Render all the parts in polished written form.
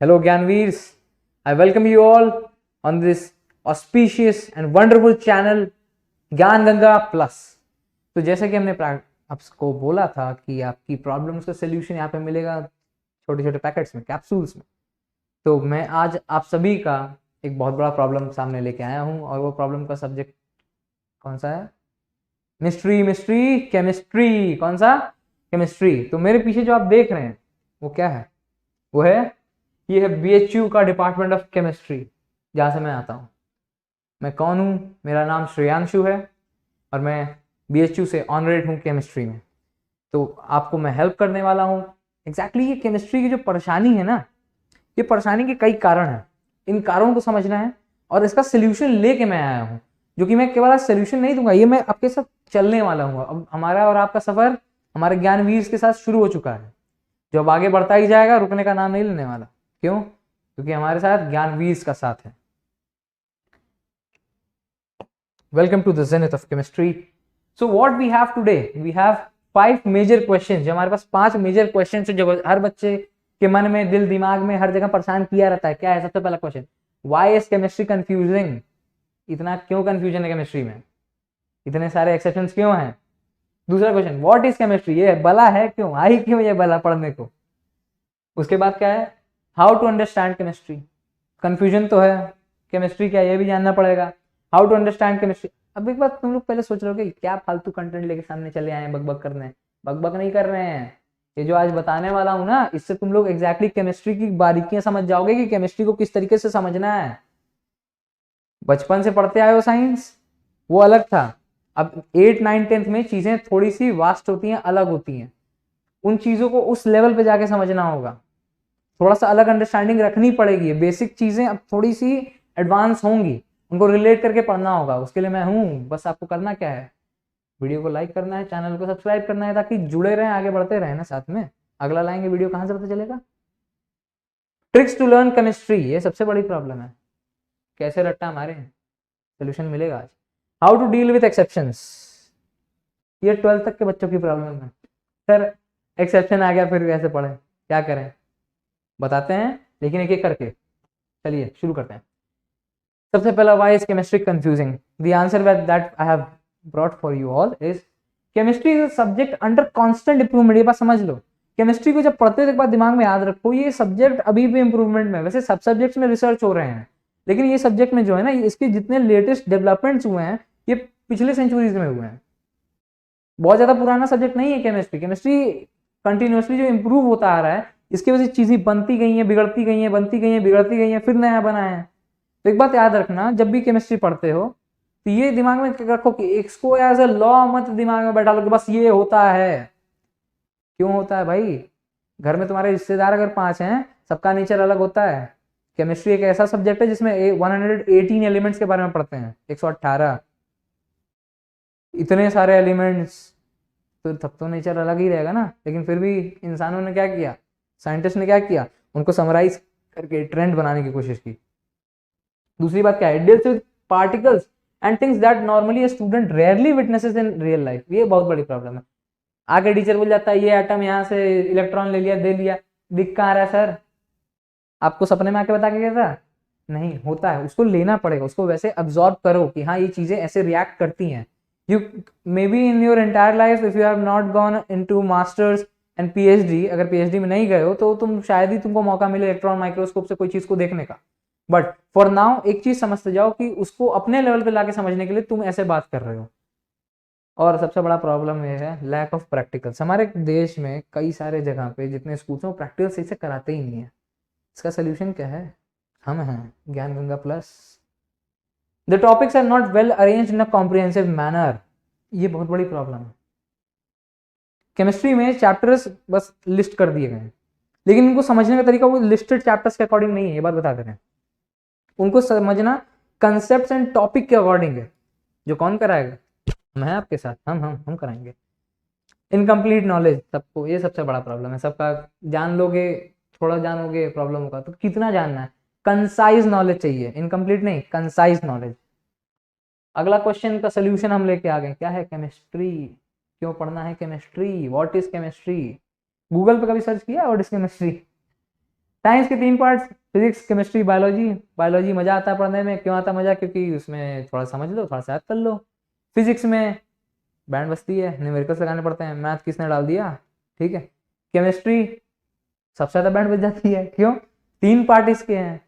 Hello, Gyanveers. I welcome you all on this auspicious and wonderful channel ज्ञान Ganga plus. तो जैसे कि हमने आपको बोला था कि आपकी प्रॉब्लम्स का सोल्यूशन यहाँ पे मिलेगा छोटे छोटे पैकेट्स में, कैप्सूल्स में। तो मैं आज आप सभी का एक बहुत बड़ा प्रॉब्लम सामने लेके आया हूँ और वो प्रॉब्लम का सब्जेक्ट कौन सा है? Mystery chemistry. कौन सा? केमिस्ट्री। तो मेरे पीछे जो आप देख रहे हैं वो क्या है? वो है, ये है बीएचयू का डिपार्टमेंट ऑफ केमिस्ट्री, जहाँ से मैं आता हूँ। मैं कौन हूँ? मेरा नाम श्रेयांशु है और मैं बीएचयू से ऑनरेट हूँ केमिस्ट्री में। तो आपको मैं हेल्प करने वाला हूँ। एग्जैक्टली ये केमिस्ट्री की जो परेशानी है ना, ये परेशानी के कई कारण हैं। इन कारणों को समझना है और इसका सोल्यूशन लेके मैं आया हूँ, जो कि मैं केवल सोल्यूशन नहीं दूंगा, ये मैं आपके साथ चलने वाला हूँ। अब हमारा और आपका सफर हमारे ज्ञानवीर के साथ शुरू हो चुका है, जो अब आगे बढ़ता ही जाएगा, रुकने का नाम नहीं लेने वाला। क्यों? क्योंकि हमारे साथ ज्ञानवीर का साथ है। Welcome to the zenith of chemistry. So what we have today, we have 5 major questions. हमारे पास 5 मेजर क्वेश्चंस जो हर बच्चे के मन में, दिल दिमाग में, हर जगह परेशान किया रहता है। क्या है? सबसे पहला question, why is chemistry confusing? इतना क्यों कंफ्यूजन है केमिस्ट्री में? इतने सारे एक्सेप्शंस क्यों हैं? दूसरा क्वेश्चन, व्हाट इज केमिस्ट्री? ये बला है क्यों? आई क्यों ये बला पढ़ने को? उसके बाद क्या है? How to understand chemistry. Confusion तो है, केमिस्ट्री क्या ये भी जानना पड़ेगा। How to understand chemistry. अब एक बात तुम लोग पहले सोच रहे हो कि क्या फालतू कंटेंट लेके सामने चले आए हैं, बकबक करने। बकबक नहीं कर रहे हैं। ये जो आज बताने वाला हूं ना, इससे तुम लोग एग्जैक्टली केमिस्ट्री की बारीकियां समझ जाओगे कि केमिस्ट्री को किस तरीके से समझना है। बचपन से पढ़ते आए हो साइंस, वो अलग था। अब 8, 9, 10th में चीजें थोड़ी सी वास्ट होती हैं, अलग होती हैं। उन चीजों को उस लेवल पे जाके समझना होगा, थोड़ा सा अलग अंडरस्टैंडिंग रखनी पड़ेगी। बेसिक चीजें अब थोड़ी सी एडवांस होंगी, उनको रिलेट करके पढ़ना होगा। उसके लिए मैं हूं, बस आपको करना क्या है, वीडियो को लाइक करना है, चैनल को सब्सक्राइब करना है, ताकि जुड़े रहें, आगे बढ़ते रहें ना साथ में। अगला लाएंगे वीडियो कहां से पता चलेगा? ट्रिक्स टू लर्न केमिस्ट्री, ये सबसे बड़ी प्रॉब्लम है। कैसे रट्टा मारे, सोल्यूशन मिलेगा आज। How to deal with exceptions, ये 12th तक के बच्चों की प्रॉब्लम है। सर एक्सेप्शन आ गया, फिर कैसे पढ़े, क्या करें? बताते हैं, लेकिन एक एक करके। चलिए शुरू करते हैं। सबसे पहला, why is chemistry confusing? The answer that I have brought for you all is, chemistry is a subject under constant improvement. ये बात समझ लो, केमिस्ट्री को जब पढ़ते हो एक बात दिमाग में याद रखो, ये सब्जेक्ट अभी भी इंप्रूवमेंट में। वैसे सब सब्जेक्ट्स में रिसर्च हो रहे हैं, लेकिन ये सब्जेक्ट में जो है ना, इसके जितने लेटेस्ट डेवलपमेंट्स हुए हैं, ये पिछले सेंचुरीज में हुए हैं। बहुत ज्यादा पुराना सब्जेक्ट नहीं है केमिस्ट्री। केमिस्ट्री कंटिन्यूसली जो इंप्रूव होता आ रहा है, इसकी वजह से चीजें बनती गई हैं, बिगड़ती गई हैं, बनती गई हैं, बिगड़ती गई हैं, फिर नया बना है। तो एक बात याद रखना, जब भी केमिस्ट्री पढ़ते हो तो ये दिमाग में रखो कि इसको एज अ लॉ मत दिमाग में बैठा लो कि बस ये होता है। क्यों होता है भाई? घर में तुम्हारे रिश्तेदार अगर 5 हैं, सबका नेचर अलग होता है। केमिस्ट्री एक ऐसा सब्जेक्ट है जिसमें 118 एलिमेंट्स के बारे में पढ़ते हैं, 118, इतने सारे एलिमेंट्स। तो तब तो नेचर अलग ही रहेगा ना। लेकिन फिर भी इंसानों ने क्या किया, साइंटिस्ट ने क्या किया, उनको समराइज करके ट्रेंड बनाने की कोशिश की। दूसरी बात क्या है, deals with particles and things that normally student rarely witnesses in real life. ये बहुत बड़ी प्रॉब्लम है। आगे टीचर बोल जाता है ये एटम यहाँ से इलेक्ट्रॉन ले लिया, दे लिया, दिख कहाँ रहा है सर? आपको सपने में आके बता के गया था? नहीं, होता है, उसको लेना पड़ेगा, उसको वैसे अब्सॉर्ब करो कि हाँ ये चीजें ऐसे रिएक्ट करती हैं। You maybe in your entire life if you have not gone into masters and PhD, अगर PhD में नहीं गए हो तो तुम शायद ही तुमको मौका मिले इलेक्ट्रॉन माइक्रोस्कोप से कोई चीज को देखने का। बट फॉर नाउ एक चीज समझते जाओ कि उसको अपने लेवल पे लाके समझने के लिए तुम ऐसे बात कर रहे हो। और सबसे बड़ा प्रॉब्लम ये है, लैक ऑफ प्रैक्टिकल्स। हमारे देश में कई सारे जगह पे जितने स्कूल्स हैं, प्रैक्टिकल सही से कराते ही नहीं है। इसका सोल्यूशन क्या है? हम हैं Gyan Ganga plus. The topics are not well arranged in a comprehensive manner. ये बहुत बड़ी प्रॉब्लम है। केमिस्ट्री में चैप्टर्स बस लिस्ट कर दिए गए हैं, लेकिन इनको समझने का तरीका वो लिस्टेड चैप्टर्स के अकॉर्डिंग नहीं है। ये बात बता दे रहे हैं, उनको समझना कंसेप्ट्स एंड टॉपिक के अकॉर्डिंग है। जो कौन कराएगा? हम हैं आपके साथ, हम कराएंगे। इनकम्प्लीट नॉलेज सबको, ये सबसे बड़ा प्रॉब्लम है सबका। जान लोगे, थोड़ा जानोगे प्रॉब्लम होगा, तो कितना जानना है? कंसाइज नॉलेज चाहिए, इनकम्प्लीट नहीं, कंसाइज नॉलेज। अगला क्वेश्चन का सोल्यूशन हम लेके आ गए। क्या है? केमिस्ट्री। क्यों पढ़ना है chemistry? What is chemistry? Google पे कभी सर्च किया व्हाट इज केमिस्ट्री? साइंस के 3 parts, physics, chemistry, biology. Biology मजा आता है पढ़ने में, क्यों आता मजा? क्योंकि उसमें थोड़ा समझ लो, थोड़ा सा याद कर लो। फिजिक्स में बैंड बजती है, न्यूमेरिकल्स लगाने पड़ते हैं, मैथ किसने डाल दिया, ठीक है। केमिस्ट्री सबसे ज्यादा बैंड बज जाती है, क्यों? 3 पार्ट इसके हैं,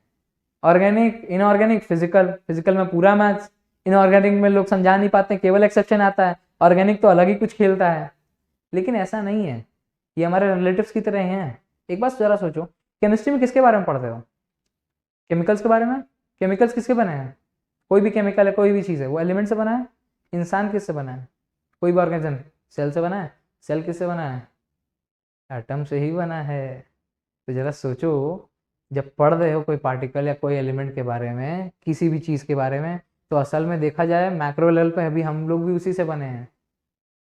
ऑर्गेनिक, इनऑर्गेनिक, फिजिकल। फिजिकल में पूरा मैथ्स, इनऑर्गेनिक में लोग समझा नहीं पाते, केवल एक्सेप्शन आता है, ऑर्गेनिक तो अलग ही कुछ खेलता है। लेकिन ऐसा नहीं है, ये हमारे रिलेटिव्स की तरह हैं। एक बात जरा सोचो, केमिस्ट्री में किसके बारे में पढ़ते हो? केमिकल्स के बारे में। केमिकल्स किसके बने हैं? कोई भी केमिकल है, कोई भी चीज़ है, वो एलिमेंट से बना है। इंसान किससे बना है? कोई भी ऑर्गेनिज्म सेल से बना है। सेल किससे बना है? एटम से ही बना है। तो जरा सोचो, जब पढ़ रहे हो कोई पार्टिकल या कोई एलिमेंट के बारे में, किसी भी चीज़ के बारे में, तो असल में देखा जाए मैक्रो लेवल पे अभी हम लोग भी उसी से बने हैं।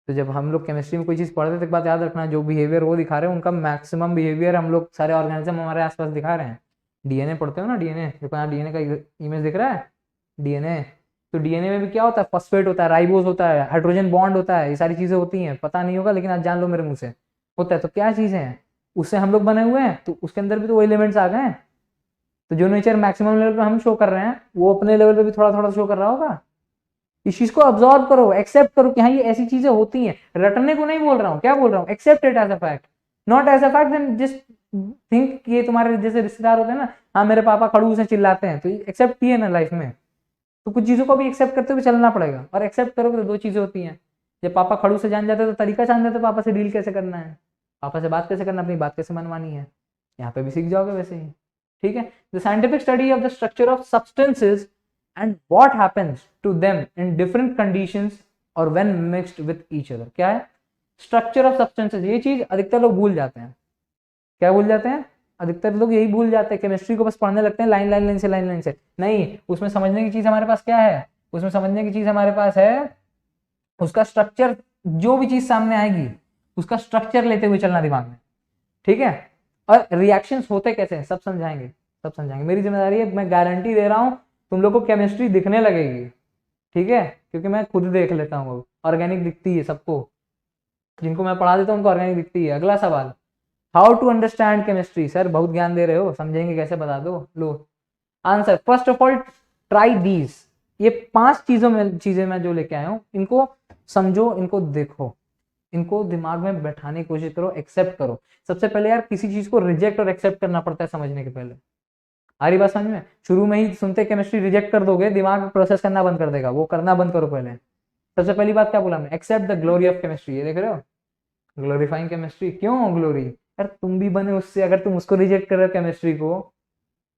तो जब हम लोग केमिस्ट्री में कोई चीज़ पढ़ते हैं तो एक बात याद रखना, जो बिहेवियर वो दिखा रहे हैं उनका मैक्सिमम बिहेवियर हम लोग सारे ऑर्गेनिज्म हमारे आसपास दिखा रहे हैं। डीएनए पढ़ते हो ना, डीएनए, देखो यहाँ डीएनए का इमेज दिख रहा है, डीएनए। तो डीएनए में भी क्या होता है? फॉस्फेट होता है, राइबोज होता है, हाइड्रोजन बॉन्ड होता है, ये सारी चीज़ें होती हैं, पता नहीं होगा लेकिन आज जान लो मेरे मुँह से, होता है। तो क्या चीज़ें हैं? उससे हम लोग बने हुए हैं, तो उसके अंदर भी तो वो एलिमेंट्स आ गए हैं। तो जो नेचर मैक्सिमम लेवल पे हम शो कर रहे हैं, वो अपने लेवल पे भी थोड़ा थोड़ा शो कर रहा होगा। इस चीज को ऑब्जर्व करो, एक्सेप्ट करो कि हाँ ये ऐसी चीजें होती हैं। रटने को नहीं बोल रहा हूँ, क्या बोल रहा हूँ? Accept it as a fact, not as a fact then just think. ये तुम्हारे जैसे रिश्तेदार होते हैं ना, हाँ मेरे पापा खड़ूस हैं, चिल्लाते हैं, तो एक्सेप्ट किए ना लाइफ में। तो कुछ चीजों को भी एक्सेप्ट करते हुए चलना पड़ेगा। और एक्सेप्ट करोगे तो 2 चीजें होती हैं, जब पापा खड़ूस से जान जाते हैं तो तरीका जान जाते, पापा से डील कैसे करना है, पापा से बात कैसे करना, अपनी बात कैसे मनवानी है। यहाँ पे भी सीख जाओगे वैसे ही, ठीक है। The scientific study of the structure of substances and what happens to them in different conditions or when mixed with each other। क्या है? Structure of substances. ये चीज अधिकतर लोग भूल जाते हैं। क्या भूल जाते हैं? अधिकतर लोग यही भूल जाते हैं, केमिस्ट्री को बस पढ़ने लगते हैं लाइन लाइन लाइन से, लाइन लाइन से। नहीं, उसमें समझने की चीज हमारे पास क्या है? उसमें समझने की चीज हमारे पास है उसका स्ट्रक्चर। जो भी चीज सामने आएगी उसका स्ट्रक्चर लेते हुए चलना दिमाग में, ठीक है। और रिएक्शंस होते कैसे हैं सब समझाएंगे, सब समझाएंगे। मेरी जिम्मेदारी है, मैं गारंटी दे रहा हूं तुम लोग को केमिस्ट्री दिखने लगेगी, ठीक है, क्योंकि मैं खुद देख लेता हूँ, ऑर्गेनिक दिखती है सबको, जिनको मैं पढ़ा देता हूँ उनको ऑर्गेनिक दिखती है। अगला सवाल, how to understand chemistry. Sir बहुत ज्ञान दे रहे हो, समझेंगे कैसे, बता दो। लो answer, first of all try these. ये 5 चीजें मैं जो लेके आया हूँ, इनको समझो, इनको देखो, इनको दिमाग में बैठाने की कोशिश करो, एक्सेप्ट करो। सबसे पहले यार किसी चीज को रिजेक्ट और एक्सेप्ट करना पड़ता है समझने के पहले। आ रही बात समझ में? शुरू में ही सुनते केमिस्ट्री रिजेक्ट कर दोगे, दिमाग प्रोसेस करना बंद कर देगा, वो करना बंद करो पहले। सबसे पहली बात क्या बोला मैं? Accept the glory of chemistry. ये देख रहे हो, ग्लोरीफाइंग केमिस्ट्री। क्यों ग्लोरी? यार तुम भी बने उससे, अगर तुम उसको रिजेक्ट कर रहे हो केमिस्ट्री को,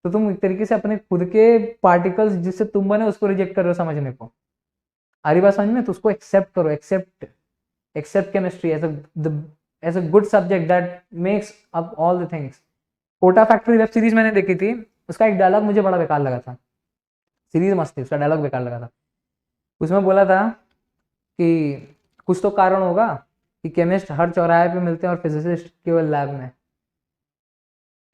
तो तुम एक तरीके से अपने खुद के पार्टिकल्स जिससे तुम बने उसको रिजेक्ट कर रहे हो समझने को। आ रही बात समझ में? तो उसको एक्सेप्ट करो, accept chemistry as a good subject that makes up all the things. Kota factory web series मैंने देखी थी, उसका एक डायलॉग मुझे बड़ा बेकार लगा था। सीरीज मस्त थी, उसका डायलॉग बेकार लगा था। उसमें बोला था कि कुछ तो कारण होगा कि केमिस्ट हर चौराहे पे मिलते हैं और फिजिसिस्ट केवल लैब में।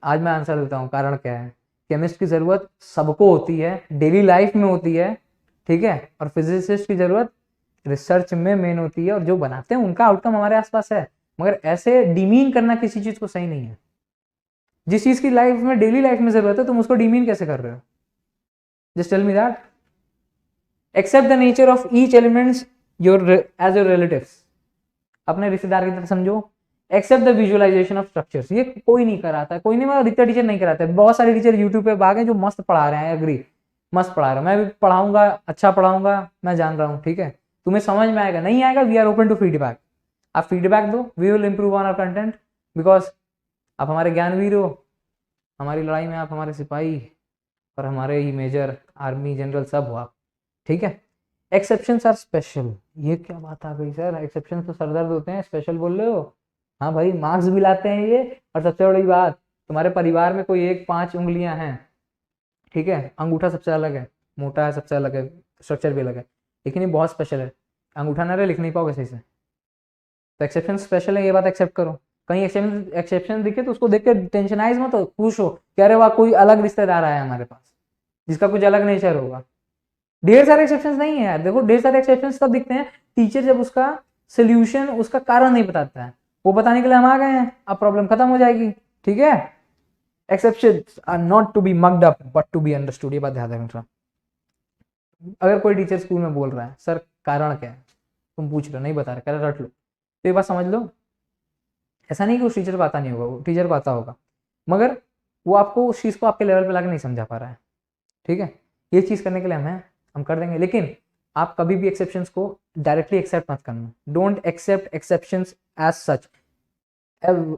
आज मैं आंसर देता हूँ कारण क्या है। केमिस्ट की जरूरत सबको होती है, डेली लाइफ में होती है, ठीक है, और फिजिसिस्ट की जरूरत रिसर्च में मेन होती है, और जो बनाते हैं उनका आउटकम हमारे आसपास है। मगर ऐसे डिमीन करना किसी चीज को सही नहीं है। जिस चीज की लाइफ में, डेली लाइफ में जरूरत है, तुम उसको डिमीन कैसे कर रहे हो? Just tell me that. Accept the nature of each elements your as your relatives. अपने रिश्तेदार की तरह समझो। Accept the visualisation of structures. ये कोई नहीं कराता है, कोई नहीं, मतलब अधिकतर टीचर नहीं कराते। बहुत सारे टीचर यूट्यूब पे भागे जो मस्त पढ़ा रहे हैं, एग्री, मस्त पढ़ा रहे हैं। मैं भी पढ़ाऊंगा, अच्छा पढ़ाऊंगा, मैं जान रहा हूँ, ठीक है। तुम्हें समझ में आएगा, नहीं आएगा, we are open to feedback. आप फीडबैक दो, we will improve on our content, because आप हमारे ज्ञानवीर हो। हमारी लड़ाई में आप हमारे सिपाही और हमारे ही मेजर, आर्मी जनरल सब हो आप, ठीक है। Exceptions are special. ये क्या बात आ गई सर, एक्सेप्शंस तो सरदर्द होते हैं, स्पेशल बोल रहे हो? हाँ भाई, मार्क्स भी लाते हैं ये। और सबसे बड़ी बात, तुम्हारे परिवार में कोई 1-5 उंगलियां हैं, ठीक है, अंगूठा सबसे अलग है, मोटा है, सबसे अलग है, स्ट्रक्चर भी अलग है, लेकिन ये बहुत स्पेशल है। अंगूठा ना रहे, लिख नहीं पाओगे सही से। तो एक्सेप्शन स्पेशल है, ये बात एक्सेप्ट करो। कहीं एक्सेप्शन दिखे तो उसको देख के टेंशनाइज मत हो, खुश हो कि अरे वाह, कोई अलग रिश्तेदार आया हमारे पास जिसका कुछ अलग नेचर होगा। ढेर सारे एक्सेप्शंस नहीं है यार, देखो ढेर सारे एक्सेप्शंस कब दिखते हैं? टीचर जब उसका सोल्यूशन, उसका कारण नहीं बताता है, वो बताने के लिए हम आ गए हैं, अब प्रॉब्लम खत्म हो जाएगी, ठीक है। Exceptions are not to be mugged up but to be understood, ये बात ध्यान रखना। अगर कोई टीचर स्कूल में बोल रहा है सर कारण क्या है, तुम पूछ रहे हो नहीं बता रहे, कह रहे रट लो, तो ये बात समझ लो, ऐसा नहीं कि उस टीचर को आता नहीं होगा, वो टीचर को आता होगा, मगर वो आपको उस चीज़ को आपके लेवल पे लाके नहीं समझा पा रहा है। ठीक है, ये चीज़ करने के लिए हम कर देंगे, लेकिन आप कभी भी एक्सेप्शंस को डायरेक्टली एक्सेप्ट मत करना। Don't accept exceptions as such,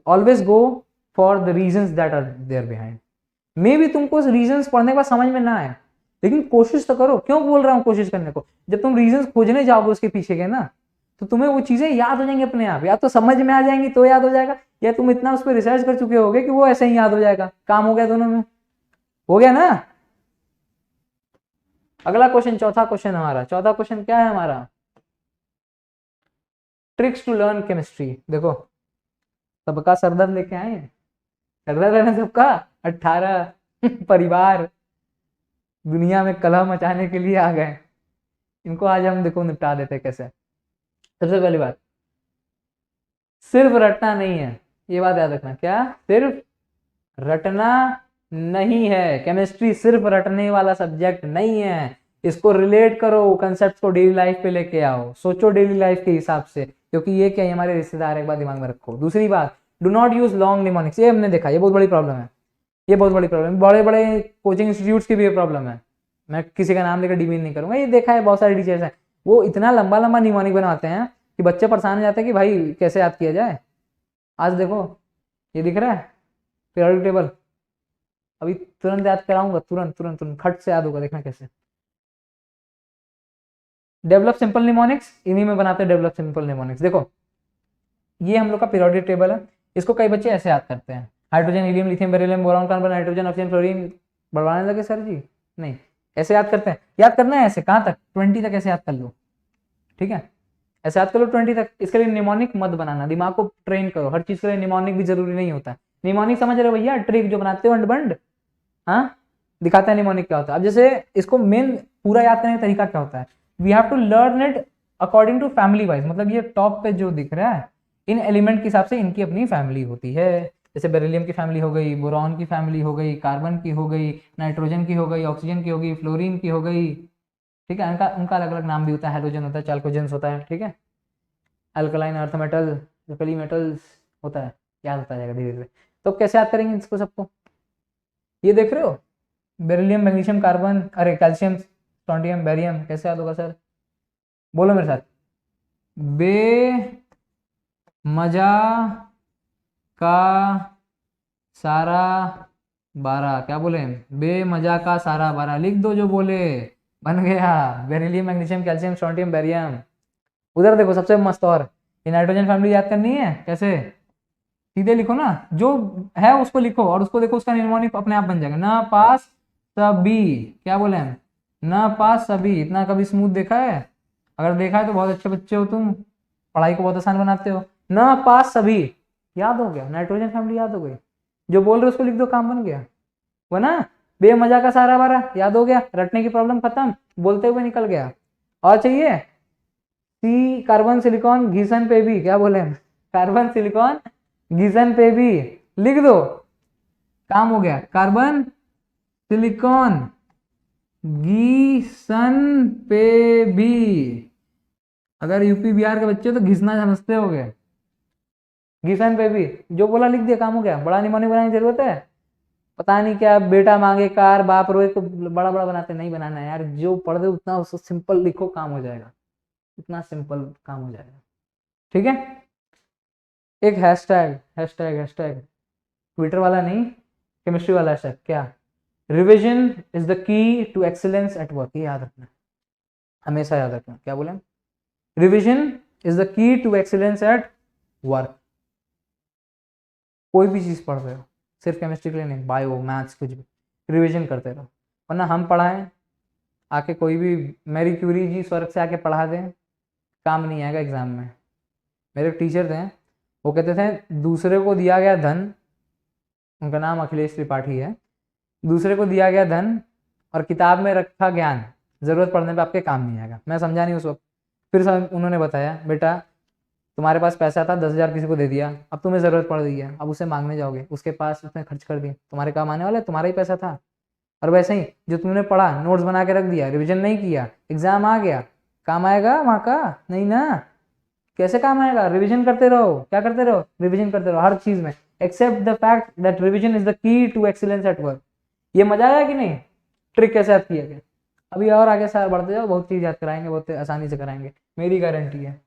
always go for the reasons that are there behind. Maybe तुमको रीजंस पढ़ने के बाद समझ में ना आए, लेकिन कोशिश तो करो। क्यों बोल रहा हूँ कोशिश करने को, जब तुम रीजंस खोजने जाओगे उसके पीछे के ना, तो तुम्हें वो चीजें याद हो जाएंगी अपने आप, या तो समझ में आ जाएंगी तो याद हो जाएगा, या तुम इतना उस पर रिसर्च कर चुके होगे कि वो ऐसे ही याद हो जाएगा। काम हो गया, दोनों में हो गया ना। अगला क्वेश्चन, चौथा क्वेश्चन हमारा, चौथा क्वेश्चन क्या है हमारा, ट्रिक्स टू लर्न केमिस्ट्री। देखो सबका सरदर्द लेके आए हैं, सरदर्द है ना सबका, 18 परिवार दुनिया में कलह मचाने के लिए आ गए, इनको आज हम देखो निपटा देते हैं कैसे। सबसे पहली बात, सिर्फ रटना नहीं है, ये बात याद रखना, क्या सिर्फ रटना नहीं है, केमिस्ट्री सिर्फ रटने वाला सब्जेक्ट नहीं है। इसको रिलेट करो, कंसेप्ट को डेली लाइफ पे लेके आओ, सोचो डेली लाइफ के हिसाब से, क्योंकि ये क्या है, हमारे रिश्तेदार, एक बात दिमाग में रखो। दूसरी बात, do not use long mnemonics, ये हमने देखा, ये बहुत बड़ी प्रॉब्लम है, ये बहुत बड़ी प्रॉब्लम है, बड़े बड़े कोचिंग इंस्टीट्यूट्स की भी ये प्रॉब्लम है। मैं किसी का नाम लेकर डिमीन नहीं करूंगा, ये देखा है, बहुत सारे टीचर्स हैं वो इतना लंबा लंबा निमोनिक बनवाते हैं कि बच्चे परेशान हो जाते हैं कि भाई कैसे याद किया जाए। आज देखो ये दिख रहा है पीरियोडिक टेबल, अभी तुरंत याद कराऊंगा, तुरंत तुरंत तुरंत खट से याद होगा, देखना कैसे। डेवलप सिंपल निमोनिक्स, इन्हीं में बनाते हैं डेवलप सिंपल निमोनिक्स। देखो ये हम लोग का पीरियोडिक टेबल है, इसको कई बच्चे ऐसे याद करते हैं, hydrogen helium lithium beryllium boron carbon nitrogen oxygen fluorine, बढ़वाने लगे सर जी, नहीं ऐसे याद करते हैं। याद करना है ऐसे, कहाँ तक, 20 तक ऐसे याद कर लो, ठीक है, ऐसे याद कर लो 20 तक। इसके लिए निमोनिक मत बनाना, दिमाग को ट्रेन करो, हर चीज के लिए निमोनिक भी जरूरी नहीं होता है। निमोनिक समझ रहे हो भैया, ट्रिक जो बनाते हो अंड बंड, हाँ दिखाता है निमोनिक क्या होता है। अब जैसे इसको मेन पूरा याद करने का तरीका क्या होता है, we have to learn it according to family wise, मतलब ये टॉप पे जो दिख रहा है इन एलिमेंट के हिसाब से इनकी अपनी फैमिली होती है। जैसे बेरिलियम की फैमिली हो गई, बोरॉन की फैमिली हो गई, कार्बन की हो गई, नाइट्रोजन की हो गई, ऑक्सीजन की हो गई, फ्लोरीन की हो गई, ठीक है, उनका उनका अलग अलग नाम भी होता है, हाइड्रोजन होता है, चाल्कोजेंस होता है, ठीक है, alkaline earth metal, alkali metals होता है, याद होता जाएगा धीरे धीरे। तो कैसे याद करेंगे इसको सबको, ये देख रहे हो, बेरिलियम मैग्नीशियम कार्बन, अरे कैल्शियम स्ट्रोंडियम बेरियम, कैसे याद होगा सर, बोलो मेरे साथ, बे मजा का सारा 12, क्या बोले, बेमजा का सारा 12, लिख दो जो बोले, बन गया, बेरिलियम मैग्नीशियम कैल्शियम स्ट्रोंडियम बेरियम। उधर देखो सबसे मस्त, और ये नाइट्रोजन फैमिली याद करनी है कैसे, सीधे लिखो ना, जो है उसको लिखो और उसको देखो, उसका निमोनिक अपने आप बन जाएगा, ना पास सभी, क्या बोले हम, ना पास सभी। इतना कभी स्मूथ देखा है, अगर देखा है तो बहुत अच्छे बच्चे हो तुम, पढ़ाई को बहुत आसान बनाते हो। ना पास सभी याद हो गया, नाइट्रोजन फैमिली याद हो गई, जो बोल रहे उसको लिख दो, काम बन गया, वरना बेमजा का सारा 12 याद हो गया, रटने की प्रॉब्लम खत्म, बोलते हुए निकल गया। और चाहिए, सी कार्बन सिलिकॉन घीसन पे भी, क्या बोले, कार्बन सिलिकॉन घीसन पे भी लिख दो, काम हो गया, कार्बन सिलिकॉन घीसन पे भी। अगर यूपी बिहार के बच्चे तो घिसना समझते हो गए, घिसन पे भी जो बोला लिख दिया, काम हो गया। बड़ा निमोनिक बनाने की जरूरत है, पता नहीं क्या बेटा मांगे कार बाप रोए तो बड़ा बड़ा बनाते, नहीं बनाना है यार, जो पढ़ दे उतना उसको सिंपल लिखो, काम हो जाएगा, इतना सिंपल काम हो जाएगा, ठीक है। एक हैशटैग हैशटैग हैशटैग ट्विटर वाला नहीं, केमिस्ट्री वाला हैशटैग, क्या, revision is the key to excellence at work, ये याद रखना, हमेशा याद रखना, क्या बोले, revision is the key to excellence at work. कोई भी चीज पढ़ रहे हो, सिर्फ केमिस्ट्री के लिए नहीं, बायो मैथ्स कुछ भी, रिविजन करते रहो, वरना हम पढ़ाएं आके, कोई भी मैरी क्यूरी जी स्वर्ग से आके पढ़ा दें, काम नहीं आएगा एग्जाम में। मेरे टीचर थे, वो कहते थे दूसरे को दिया गया धन, उनका नाम अखिलेश त्रिपाठी है, दूसरे को दिया गया धन और किताब में रखा ज्ञान जरूरत पड़ने पे आपके काम नहीं आएगा। मैं समझा नहीं उस वक्त, फिर उन्होंने बताया बेटा तुम्हारे पास पैसा था 10,000 किसी को दे दिया, अब तुम्हें जरूरत पड़ रही है, अब उसे मांगने जाओगे, उसके पास उसने खर्च कर दिया, तुम्हारे काम आने वाला है, तुम्हारा ही पैसा था। और वैसे ही जो तुमने पढ़ा, नोट्स बना के रख दिया, रिविजन नहीं किया, एग्जाम आ गया, काम आएगा वहाँ का? नहीं ना। कैसे काम आएगा? रिविजन करते रहो। क्या करते रहो? रिविजन करते रहो हर चीज में, accept the fact that revision is the key to excellence at work. ये मजा आया कि नहीं? ट्रिक कैसे याद किया गया? अभी और आगे साल बढ़ते जाओ, बहुत चीज याद कराएंगे, बहुत आसानी से कराएंगे, मेरी गारंटी है।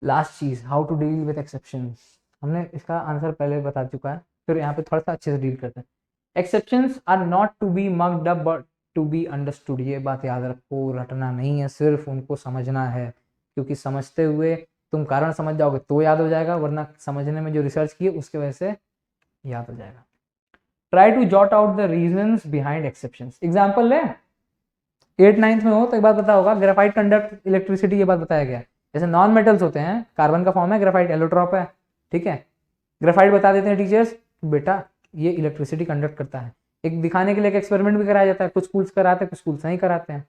लास्ट चीज, how to deal with exceptions. हमने इसका आंसर पहले बता चुका है, फिर यहाँ पे थोड़ा सा अच्छे से डील करते हैं। Exceptions are not to be mugged up but to be understood. ये बात याद रखो, रटना नहीं है, सिर्फ उनको समझना है, क्योंकि समझते हुए तुम कारण समझ जाओगे तो याद हो जाएगा, वरना समझने में जो रिसर्च की उसके वजह से याद हो जाएगा। Try to jot out the reasons behind exceptions. Example ले, 8th-9th में हो तो एक बात पता होगा, ग्रेफाइट कंडक्ट इलेक्ट्रिसिटी, ये बात बताया गया। जैसे नॉन मेटल्स होते हैं, कार्बन का फॉर्म है ग्रेफाइट, एलोट्रॉप है, ठीक है। ग्रेफाइट बता देते हैं टीचर्स, बेटा ये इलेक्ट्रिसिटी कंडक्ट करता है। एक दिखाने के लिए एक एक्सपेरिमेंट भी कराया जाता है, कुछ स्कूल्स कराते हैं, कुछ स्कूल्स नहीं कराते हैं।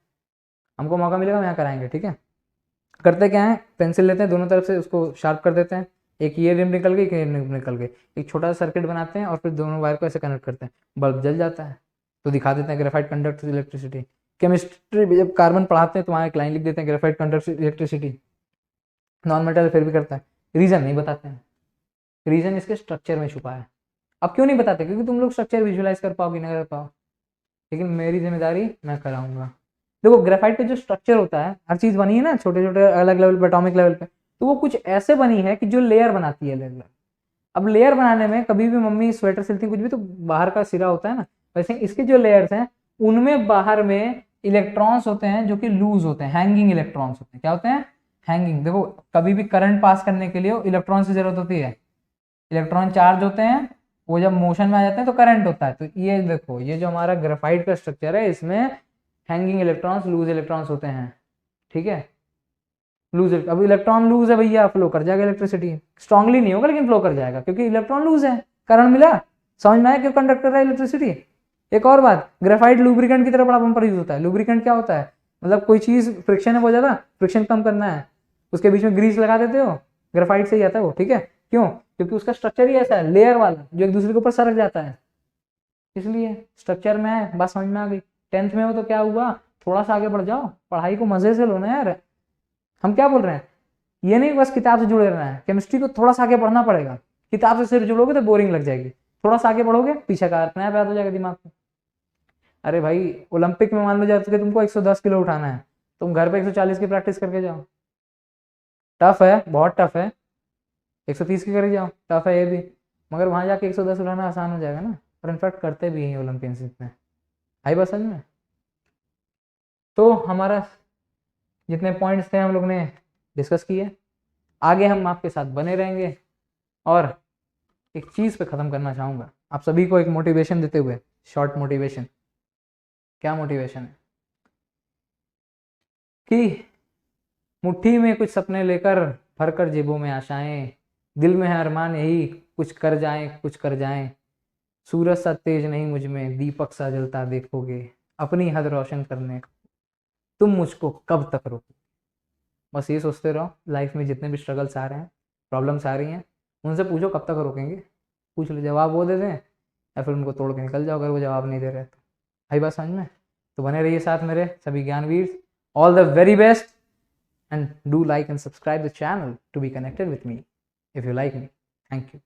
हमको मौका मिलेगा हम यहाँ कराएंगे, ठीक है। करते क्या है, पेंसिल लेते हैं, दोनों तरफ से उसको शार्प कर देते हैं, एक ये रिम निकल गई, एक ये रिम निकल गई, एक छोटा सा सर्किट बनाते हैं और फिर दोनों वायर को ऐसे कनेक्ट करते हैं, बल्ब जल जाता है। तो दिखा देते हैं ग्रेफाइट कंडक्ट इलेक्ट्रिसिटी। केमिस्ट्री में जब कार्बन पढ़ाते हैं तो वहाँ एक लाइन लिख देते हैं, graphite conduct electricity. Non metal फिर भी करता है, रीजन नहीं बताते हैं, रीजन इसके स्ट्रक्चर में छुपा है। अब क्यों नहीं बताते? क्योंकि तुम लोग स्ट्रक्चर विजुअलाइज कर पाओगे नहीं कर पाओ, लेकिन मेरी जिम्मेदारी, मैं कराऊंगा। देखो ग्रेफाइट का जो स्ट्रक्चर होता है, हर चीज बनी है ना छोटे छोटे अलग लेवल पे, एटॉमिक लेवल पे, तो वो कुछ ऐसे बनी है कि जो लेयर बनाती है अलग अलग। अब लेयर बनाने में कभी भी मम्मी स्वेटर सिलती कुछ भी तो बाहर का सिरा होता है ना, वैसे इसके जो लेयर्स हैं उनमें बाहर में इलेक्ट्रॉन्स होते हैं जो कि लूज होते हैं, हैंगिंग इलेक्ट्रॉन्स होते हैं। क्या होते हैं? हैंगिंग। देखो कभी भी करंट पास करने के लिए इलेक्ट्रॉन्स की जरूरत होती है, इलेक्ट्रॉन चार्ज होते हैं, वो जब मोशन में आ जाते हैं तो करंट होता है। तो ये देखो, ये जो हमारा ग्रेफाइट का स्ट्रक्चर है, इसमें हैंगिंग इलेक्ट्रॉन्स, लूज इलेक्ट्रॉन्स होते हैं, ठीक है। लूज, अब इलेक्ट्रॉन लूज है भैया, फ्लो कर जाएगा इलेक्ट्रिसिटी, स्ट्रांगली नहीं होगा लेकिन फ्लो कर जाएगा, क्योंकि इलेक्ट्रॉन लूज है, करंट मिला। समझ में आया क्यों कंडक्ट कर रहा है इलेक्ट्रिसिटी? एक और बात, ग्रेफाइट लुब्रिकेंट की तरह बड़ा पंपर यूज होता है। लुब्रिकेंट क्या होता है? मतलब कोई चीज फ्रिक्शन है बहुत ज्यादा, फ्रिक्शन कम करना है, उसके बीच में ग्रीस लगा देते हो, ग्रेफाइट से ही आता है वो, ठीक है। क्यों? क्योंकि उसका स्ट्रक्चर ही ऐसा है, लेयर वाला, जो एक दूसरे के ऊपर सरक जाता है, इसलिए स्ट्रक्चर में है। बात समझ में आ गई? 10th में हो तो क्या हुआ, थोड़ा सा आगे बढ़ जाओ, पढ़ाई को मजे से लो ना यार। हम क्या बोल रहे हैं, ये नहीं बस किताब से जुड़े रहना है, केमिस्ट्री को थोड़ा सा आगे बढ़ना पड़ेगा। किताब से सिर्फ जुड़ोगे तो बोरिंग लग जाएगी, थोड़ा सा आगे बढ़ोगे पीछे का अर्थ नया याद हो जाएगा दिमाग में। अरे भाई ओलंपिक में मान लो जाते तुमको 110 किलो उठाना है, तुम घर पे 140 की प्रैक्टिस करके जाओ। टफ है, बहुत टफ है। 130 की करके जाओ, टफ है ये भी, मगर वहां जाके 110 उठाना आसान हो जाएगा ना। और इनफैक्ट करते भी हैं ओलंपियंस इतने। आई बात समझ में? तो हमारा जितने पॉइंट्स थे हम लोग ने डिस्कस किए, आगे हम आपके साथ बने रहेंगे। और एक चीज पे खत्म करना चाहूंगा आप सभी को, एक मोटिवेशन देते हुए, शॉर्ट मोटिवेशन। क्या मोटिवेशन है? कि मुट्ठी में कुछ सपने लेकर, भरकर जेबों में आशाएं, दिल में है अरमान यही कुछ कर जाएं, कुछ कर जाएं। सूरज सा तेज नहीं मुझ में, दीपक सा जलता देखोगे, अपनी हद रोशन करने तुम मुझको कब तक रोको। बस ये सोचते रहो, लाइफ में जितने भी स्ट्रगल्स आ रहे हैं, प्रॉब्लम्स आ रही हैं, उनसे पूछो कब तक रोकेंगे। पूछ लो, जवाब वो दे दें या फिर उनको तोड़ के निकल जाओ अगर वो जवाब नहीं दे रहे तो। भाई बात समझ में? तो बने रहिए साथ मेरे सभी ज्ञानवीर। All the very best and do like and subscribe the channel to be connected with me if you like me. Thank you.